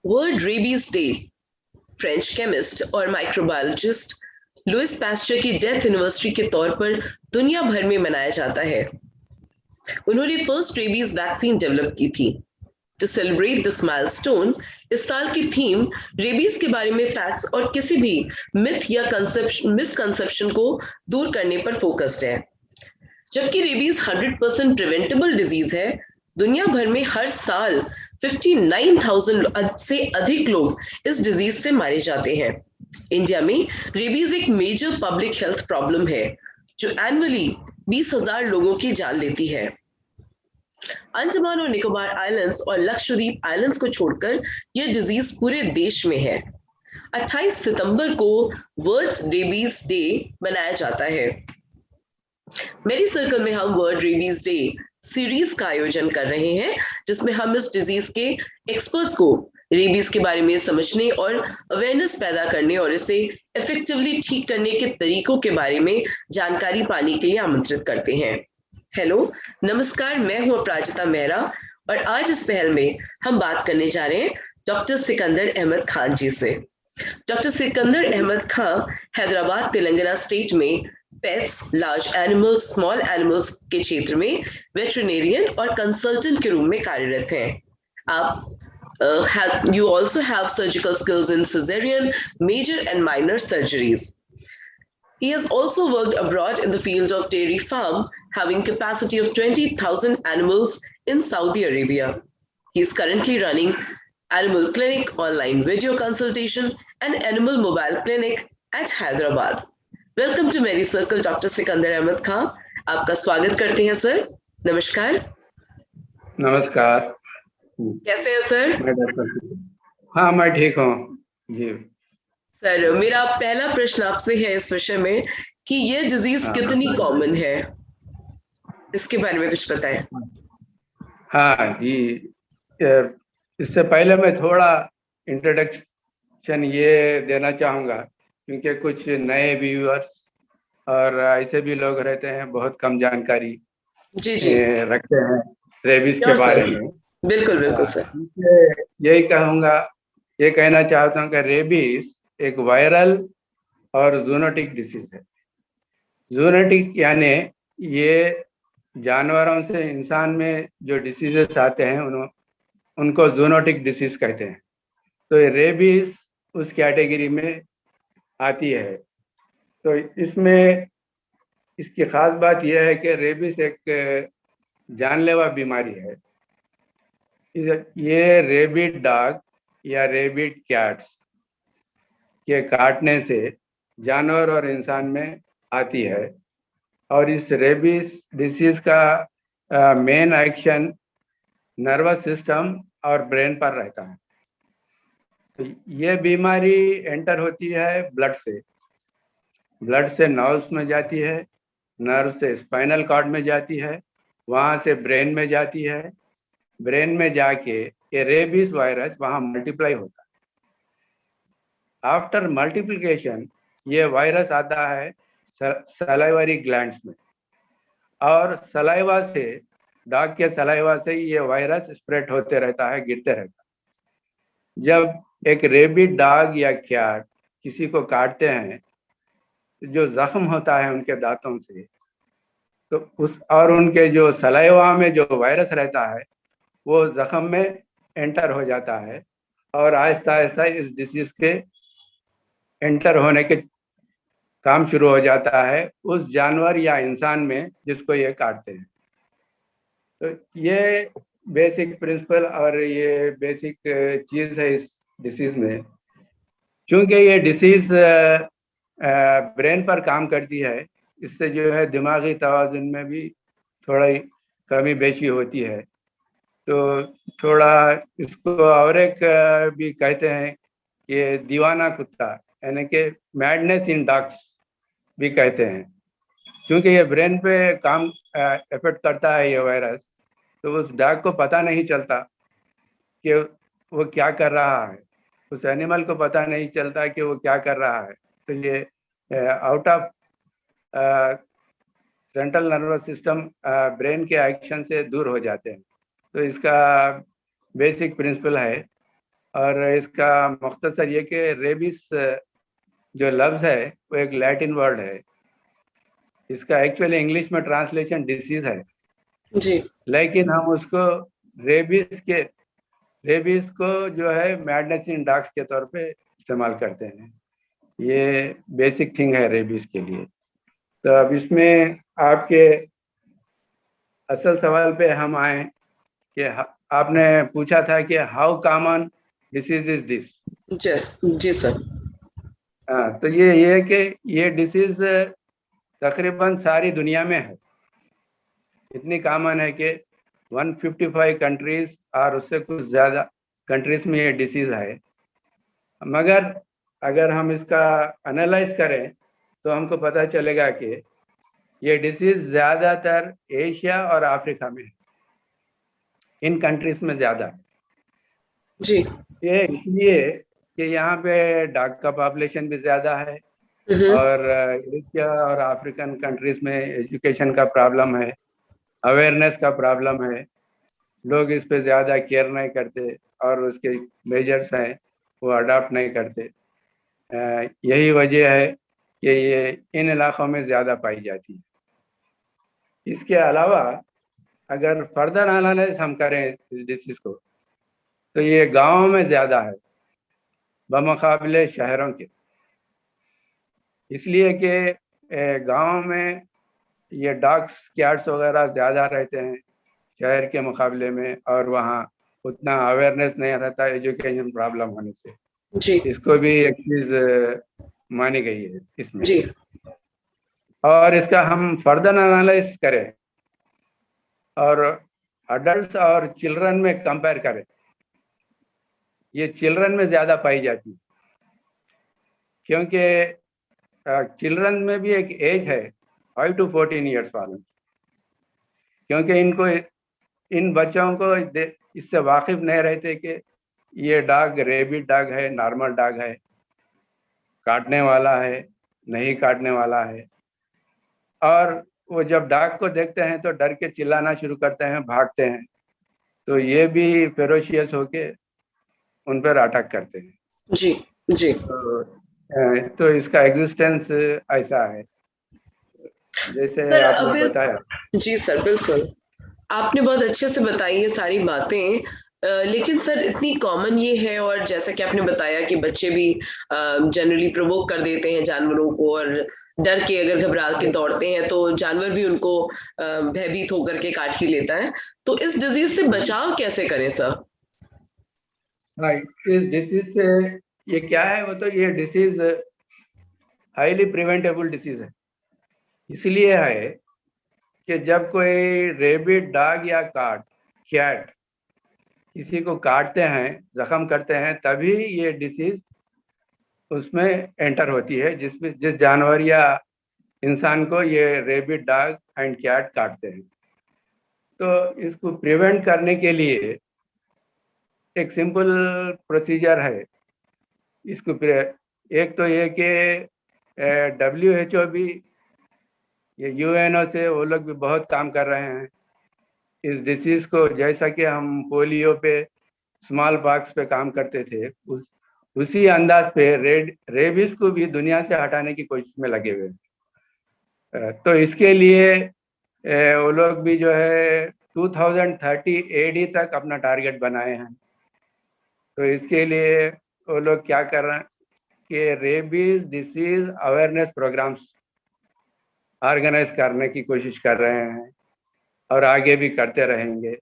World rabies day French chemist और microbiologist Louis Pasteur की death anniversary के तौर पर दुनिया भर में मनाया जाता है। उन्होंने फर्स्ट रेबीज वैक्सीन डेवलप की थी। टू सेलिब्रेट दिस माइलस्टोन, इस साल की थीम रेबीज के बारे में फैक्ट्स और किसी भी मिथ या मिसकंसेप्शन को दूर करने पर फोकस्ड है। जबकि रेबीज 100% प्रिवेंटेबल डिजीज है, दुनिया भर में हर साल 59,000 से अधिक लोग इस डिजीज से मारे जाते हैं। इंडिया में रेबीज एक मेजर पब्लिक हेल्थ प्रॉब्लम है जो एनुअली 20,000 लोगों की जान लेती है। अंडमान और निकोबार आइलैंड्स और लक्षद्वीप आइलैंड्स को छोड़कर यह डिजीज पूरे देश में है। 28 सितंबर को वर्ल्ड रेबीज डे मनाया जाता है। मेरी सर्कल में हम वर्ल्ड रेबीज डे सीरीज का आयोजन कर रहे हैं, जिसमें हम इस डिजीज के एक्सपर्ट्स को रेबीज के बारे में समझने और अवेयरनेस पैदा करने और इसे इफेक्टिवली ठीक करने के तरीकों के बारे में जानकारी पाने के लिए आमंत्रित करते हैं। हेलो, नमस्कार, मैं हूं अपराजिता मेहरा और आज इस पहल में हम बात करने जा रहे हैं डॉक्टर सिकंदर अहमद खान जी से। डॉक्टर सिकंदर अहमद खान हैदराबाद तेलंगाना स्टेट में pets, large animals, small animals के क्षेत्र में वेटरिनेरियन और कंसल्टेंट के रूप में कार्यरत हैं। आप you also have surgical skills in cesarean, major and minor surgeries. He has also worked abroad in the field of dairy farm, having capacity of 20,000 animals in Saudi Arabia. He is currently running Animal Clinic, online video consultation, and Animal Mobile Clinic at Hyderabad. Welcome to मेरी circle doctor Sikandar Ahmed Khan. आपका स्वागत करते हैं sir. नमस्कार। नमस्कार। कैसे हैं sir? हाँ, मैं ठीक हूँ जी। सर, मेरा पहला प्रश्न आपसे है इस विषय में कि ये डिजीज कितनी कॉमन है, इसके बारे में कुछ बताएं। हाँ जी, इससे पहले मैं थोड़ा इंट्रोडक्शन ये देना चाहूँगा, क्योंकि कुछ नए व्यूअर्स और ऐसे भी लोग रहते हैं बहुत कम जानकारी जी रखते हैं रेबीज के बारे में। बिल्कुल बिल्कुल सर। यही कहूँगा, ये कहना चाहता हूँ कि रेबीज एक वायरल और जूनोटिक डिसीज है। जूनोटिक यानी ये जानवरों से इंसान में जो डिसीजेस आते हैं उनको जूनोटिक डिसीज कहते हैं। तो ये रेबीज उस कैटेगरी में आती है। तो इसमें इसकी खास बात यह है कि रेबीज एक जानलेवा बीमारी है। ये रेबिड डॉग या रेबिड कैट्स के काटने से जानवर और इंसान में आती है। और इस रेबीज डिसीज का मेन एक्शन नर्वस सिस्टम और ब्रेन पर रहता है। तो ये बीमारी एंटर होती है ब्लड से नर्व्स में जाती है, नर्व से स्पाइनल कॉर्ड में जाती है, वहाँ से ब्रेन में जाती है, ब्रेन में जाके ये रेबीज वायरस वहाँ मल्टीप्लाई होता है। आफ्टर मल्टीप्लिकेशन ये वायरस आता है सलाइवरी ग्लैंड्स में, और सलाइवा से, डॉग के सलाइवा से ये वायरस स्प्रेड होते रहता है, गिरते रहता है। जब एक रेबिड डॉग या कैट किसी को काटते हैं, जो जख्म होता है उनके दांतों से, तो और उनके जो सलाइवा में जो वायरस रहता है वो जख्म में एंटर हो जाता है, और आहिस्ता आहिस्ता इस डिसीज के एंटर होने के काम शुरू हो जाता है उस जानवर या इंसान में जिसको ये काटते हैं। तो ये बेसिक प्रिंसिपल और ये बेसिक चीज़ है इस डिसीज में। क्योंकि ये डिसीज ब्रेन पर काम करती है, इससे जो है दिमागी तवाज़ुन में भी थोड़ा कमी बेशी होती है। तो थोड़ा इसको और एक भी कहते हैं, ये दीवाना कुत्ता यानी कि मैडनेस इन डॉग्स भी कहते हैं, क्योंकि ये ब्रेन पे काम इफेक्ट करता है ये वायरस। तो उस डॉग को पता नहीं चलता कि वो क्या कर रहा है, उस एनिमल को पता नहीं चलता कि वो क्या कर रहा है। तो ये out of central nervous system brain के एक्शन से दूर हो जाते हैं। तो इसका बेसिक प्रिंसिपल है। और इसका मुख्तसर ये कि रेबिस जो लफ्ज़ है वो एक लैटिन वर्ड है, इसका एक्चुअली इंग्लिश में ट्रांसलेशन डिसीज है, जी लेकिन हम उसको रेबिस को जो है मैडनेस इन डॉग्स के तौर पे इस्तेमाल करते हैं। ये बेसिक थिंग है रेबिस के लिए। तो अब इसमें आपके असल सवाल पे हम आए कि आपने पूछा था कि how common disease is this. जी सर। हाँ, तो ये है कि ये डिसीज तकरीबन सारी दुनिया में है, इतनी कॉमन है कि 155 कंट्रीज और उससे कुछ ज़्यादा कंट्रीज में ये डिसीज है। मगर अगर हम इसका एनालाइज करें तो हमको पता चलेगा कि ये डिसीज ज़्यादातर एशिया और अफ्रीका में है, इन कंट्रीज में ज़्यादा है। जी। ये इसलिए कि यहाँ पे डॉग का पॉपुलेशन भी ज़्यादा है और एशिया और अफ्रीकन कंट्रीज में एजुकेशन का प्रॉब्लम है, अवेयरनेस का प्रॉब्लम है, लोग इस पे ज़्यादा केयर नहीं करते और उसके मेजर्स हैं वो अडॉप्ट नहीं करते। यही वजह है कि ये इन इलाकों में ज़्यादा पाई जाती है। इसके अलावा अगर फर्दर एनालिसिस हम करें इस डिसीज़ को तो ये गाँव में ज़्यादा है बमुकाबले शहरों के, इसलिए कि गांव में ये डॉग्स कैट्स वगैरह ज़्यादा रहते हैं शहर के मुकाबले में, और वहाँ उतना अवेयरनेस नहीं रहता एजुकेशन प्रॉब्लम होने से। जी इसको भी एक चीज़ मानी गई है इसमें। जी। और इसका हम फर्दर एनालाइज करें और अडल्ट और चिल्ड्रन में कंपेयर करें, ये चिल्ड्रन में ज़्यादा पाई जाती है, क्योंकि चिल्ड्रन में भी एक एज है 5 to 14 ईयर्स वाला, क्योंकि इनको इन बच्चों को इससे वाकिफ नहीं रहते कि ये डॉग रेबिट डॉग है, नॉर्मल डॉग है, काटने वाला है, नहीं काटने वाला है। और वो जब डॉग को देखते हैं तो डर के चिल्लाना शुरू करते हैं, भागते हैं, तो ये भी फेरोशियस होके उन पर अटैक करते हैं। जी जी। तो इसका एग्जिस्टेंस ऐसा है जैसे सर आपने अब इस बताया। जी सर बिल्कुल, आपने बहुत अच्छे से बताई ये सारी बातें। लेकिन सर इतनी कॉमन ये है, और जैसा कि आपने बताया कि बच्चे भी जनरली प्रोवोक कर देते हैं जानवरों को, और डर के अगर घबरा के दौड़ते हैं तो जानवर भी उनको भयभीत होकर के काट ही लेता है। तो इस डिजीज से बचाव कैसे करें सर? हाँ, इस डिसीज से ये क्या है, वो तो ये डिसीज हाईली प्रिवेंटेबल डिसीज है। इसलिए है कि जब कोई रेबिट डॉग या कैट किसी को काटते हैं, जख्म करते हैं, तभी ये डिसीज उसमें एंटर होती है जिस जानवर या इंसान को ये रेबिट डॉग एंड कैट काटते हैं। तो इसको प्रिवेंट करने के लिए एक सिंपल प्रोसीजर है। इसको एक तो ये कि WHO भी, ये UNO से वो लोग भी बहुत काम कर रहे हैं इस डिसीज को, जैसा कि हम पोलियो पे, स्मॉल पॉक्स पे काम करते थे, उसी अंदाज पे रेबिस को भी दुनिया से हटाने की कोशिश में लगे हुए हैं। तो इसके लिए वो लोग भी जो है 2030 AD तक अपना टारगेट बनाए हैं। तो इसके लिए वो लोग क्या कर रहे हैं कि rabies disease awareness programs organize करने की कोशिश कर रहे हैं और आगे भी करते रहेंगे,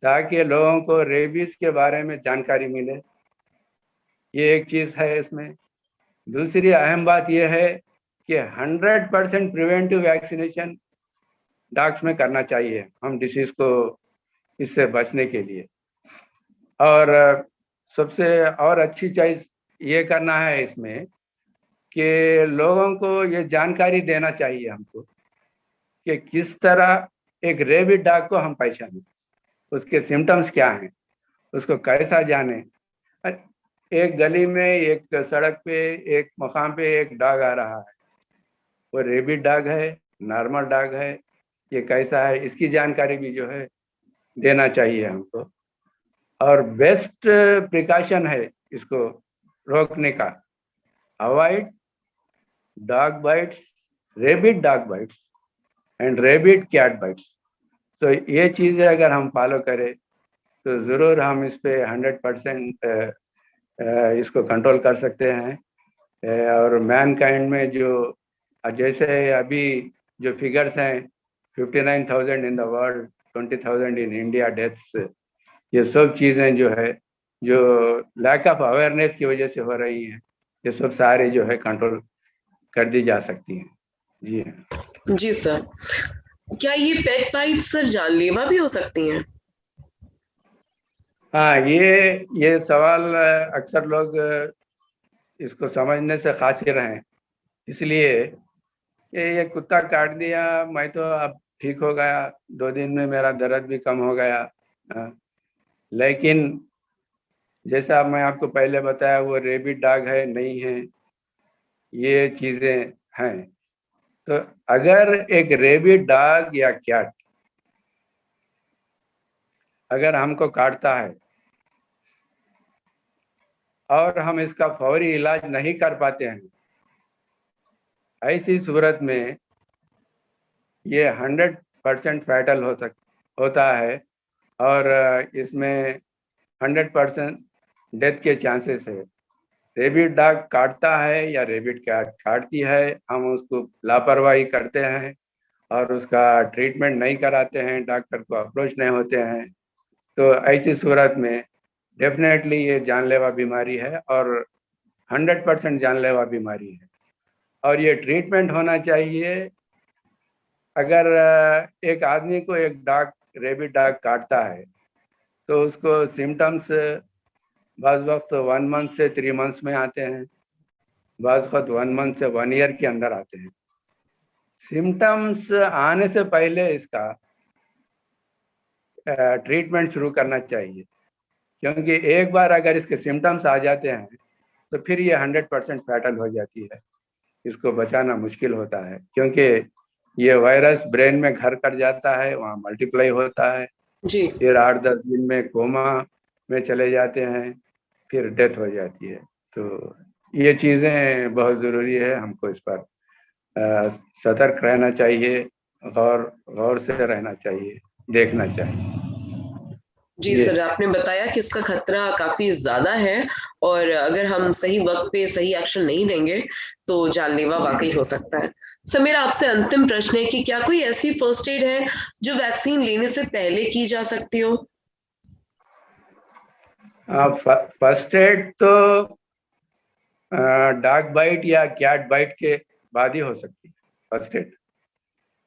ताकि लोगों को रेबीज के बारे में जानकारी मिले। ये एक चीज़ है इसमें। दूसरी अहम बात यह है कि 100% प्रिवेंटिव वैक्सीनेशन डॉग्स में करना चाहिए हम डिसीज को इससे बचने के लिए। और सबसे और अच्छी चीज़ ये करना है इसमें कि लोगों को ये जानकारी देना चाहिए हमको कि किस तरह एक रेबिट डॉग को हम पहचानें, उसके सिम्टम्स क्या हैं, उसको कैसा जाने। एक गली में, एक सड़क पे, एक मकाम पे एक डॉग आ रहा है, वो रेबिट डॉग है, नॉर्मल डॉग है, ये कैसा है, इसकी जानकारी भी जो है देना चाहिए हमको। और बेस्ट प्रिकॉशन है इसको रोकने का, avoid dog bites, rabid dog bites and rabid cat bites. तो ये चीज़ें अगर हम फॉलो करें तो ज़रूर हम इस पे 100% इसको कंट्रोल कर सकते हैं। और मैनकाइंड में जो जैसे अभी जो फिगर्स हैं 59,000 in the world, 20,000 in India deaths, ये सब चीज़ें जो है जो लैक ऑफ अवेयरनेस की वजह से हो रही हैं, ये सब सारे जो है कंट्रोल कर दी जा सकती हैं। जी हाँ। जी सर, क्या ये पेट बाइट सर जानलेवा भी हो सकती हैं? हाँ, ये सवाल अक्सर लोग इसको समझने से कासिर हैं, इसलिए ये कुत्ता काट दिया, मैं तो अब ठीक हो गया, 2 दिन में मेरा दर्द भी कम हो गया। लेकिन जैसा मैं आपको पहले बताया, वो रेबिड डॉग है नहीं है, ये चीज़ें हैं। तो अगर एक रेबिड डॉग या कैट अगर हमको काटता है और हम इसका फौरी इलाज नहीं कर पाते हैं, ऐसी सूरत में ये 100% फैटल होता है और इसमें 100% डेथ के चांसेस है। रेबिड डॉग काटता है या रेबिड कैट काटती है, हम उसको लापरवाही करते हैं और उसका ट्रीटमेंट नहीं कराते हैं, डॉक्टर को अप्रोच नहीं होते हैं, तो ऐसी सूरत में डेफिनेटली ये जानलेवा बीमारी है और 100% जानलेवा बीमारी है। और ये ट्रीटमेंट होना चाहिए। अगर एक आदमी को एक डॉग रेबिड डॉग काटता है तो उसको सिम्टम्स बाज़ वक्त 1 मंथ से 3 मंथ्स में आते हैं, बाज़ वक्त 1 मंथ से 1 ईयर के अंदर आते हैं। सिम्टम्स आने से पहले इसका ट्रीटमेंट शुरू करना चाहिए, क्योंकि एक बार अगर इसके सिम्टम्स आ जाते हैं तो फिर ये 100% फैटल हो जाती है, इसको बचाना मुश्किल होता है, क्योंकि ये वायरस ब्रेन में घर कर जाता है, वहाँ मल्टीप्लाई होता है, जी फिर 8-10 दिन में कोमा में चले जाते हैं, फिर डेथ हो जाती है। तो ये चीज़ें बहुत ज़रूरी है, हमको इस पर सतर्क रहना चाहिए, गौर से रहना चाहिए, देखना चाहिए। जी ये सर, आपने बताया कि इसका खतरा काफी ज्यादा है और अगर हम सही वक्त पे सही एक्शन नहीं लेंगे तो जानलेवा वाकई हो सकता है। सर, मेरा आपसे अंतिम प्रश्न है कि क्या कोई ऐसी फर्स्ट एड है जो वैक्सीन लेने से पहले की जा सकती हो? फर्स्ट एड तो डॉग बाइट या कैट बाइट के बाद ही हो सकती है।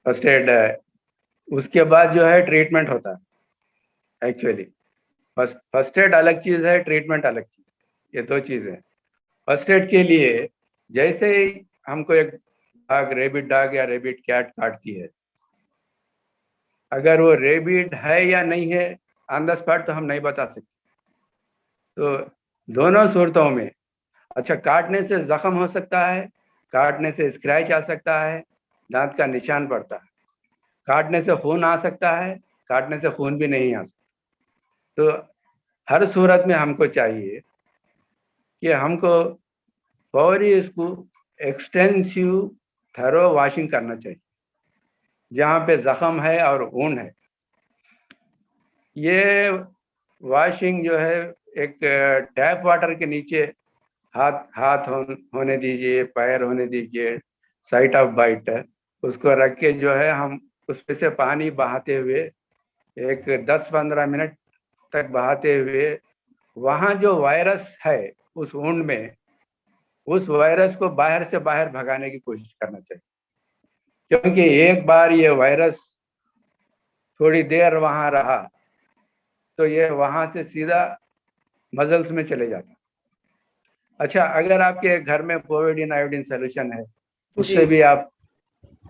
फर्स्ट एड उसके बाद जो है ट्रीटमेंट होता है। एक्चुअली फर्स्ट एड अलग चीज़ है, ट्रीटमेंट अलग चीज़, ये दो चीज़ें। फर्स्ट एड के लिए जैसे ही हमको एक डॉग रेबिड डॉग या रेबिड कैट काटती है, अगर वो रेबिड है या नहीं है ऑन द स्पॉट तो हम नहीं बता सकते। तो दोनों सूरतों में, अच्छा, काटने से जख्म हो सकता है, काटने से स्क्रैच आ सकता है, दांत का निशान पड़ता है, काटने से खून आ सकता है, काटने से खून भी नहीं आ सकता। तो हर सूरत में हमको चाहिए कि हमको फौरी इसको एक्सटेंसिव थरो वॉशिंग करना चाहिए जहाँ पे जख्म है और ऊन है। ये वॉशिंग जो है एक टैप वाटर के नीचे हाथ होने दीजिए, पैर होने दीजिए, साइट ऑफ बाइट है उसको रख के जो है हम उसमें से पानी बहाते हुए एक 10-15 मिनट तक बहाते हुए वहाँ जो वायरस है उस वुंड में, उस वायरस को बाहर से बाहर भगाने की कोशिश करना चाहिए, क्योंकि एक बार ये वायरस थोड़ी देर वहाँ रहा तो ये वहाँ से सीधा मजल्स में चले जाता। अच्छा, अगर आपके घर में पोविडिन आयोडीन सोल्यूशन है जी, उससे भी आप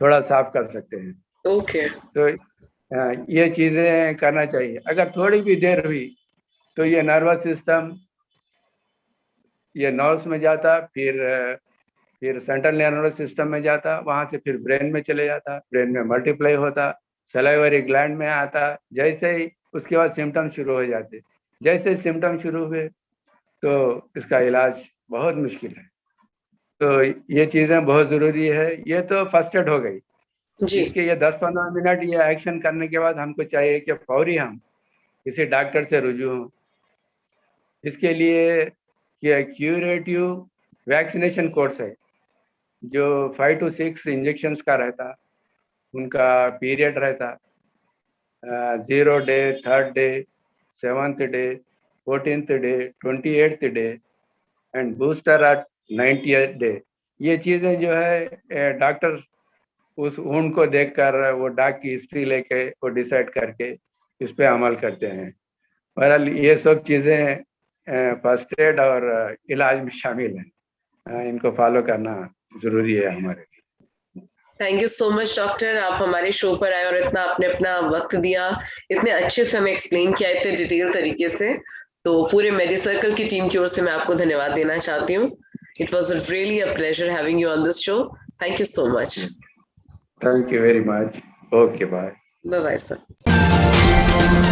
थोड़ा साफ कर सकते हैं। ओके। तो ये चीज़ें करना चाहिए। अगर थोड़ी भी देर हुई तो ये नर्वस सिस्टम, ये नर्व्स में जाता, फिर सेंट्रल नर्वस सिस्टम में जाता, वहाँ से फिर ब्रेन में चले जाता, ब्रेन में मल्टीप्लाई होता, सलाइवरी ग्लैंड में आता, जैसे ही उसके बाद सिम्टम्स शुरू हो जाते। जैसे सिम्टम शुरू हुए तो इसका इलाज बहुत मुश्किल है। तो ये चीज़ें बहुत ज़रूरी है। ये तो फर्स्ट एड हो गई। जी इसके ये 10-15 मिनट ये एक्शन करने के बाद हमको चाहिए कि फौरी हम किसी डॉक्टर से रुजू हों। इसके लिए क्यूरेटिव वैक्सीनेशन कोर्स है जो 5 to 6 इंजेक्शंस का रहता, उनका पीरियड रहता 0 day, 3rd day, 7th day, 14th day, 28th day and booster at 90th day. ये चीज़ें जो है डॉक्टर उस वुंड को देखकर वो डॉग की हिस्ट्री लेके वो डिसाइड करके इस पे अमल करते हैं। बहरहाल ये सब चीज़ें फर्स्ट एड और इलाज में शामिल हैं। इनको फॉलो करना ज़रूरी है हमारे लिए। Thank you so much doctor, आप हमारे शो पर आए और इतना आपने अपना वक्त दिया, इतने अच्छे से हमें एक्सप्लेन किया इतने डिटेल तरीके से। तो पूरे मेडिसर्कल की टीम की ओर से मैं आपको धन्यवाद देना चाहती हूँ। It was really a pleasure having you on this show. Thank you so much. Thank you very much. Okay bye. Bye bye sir.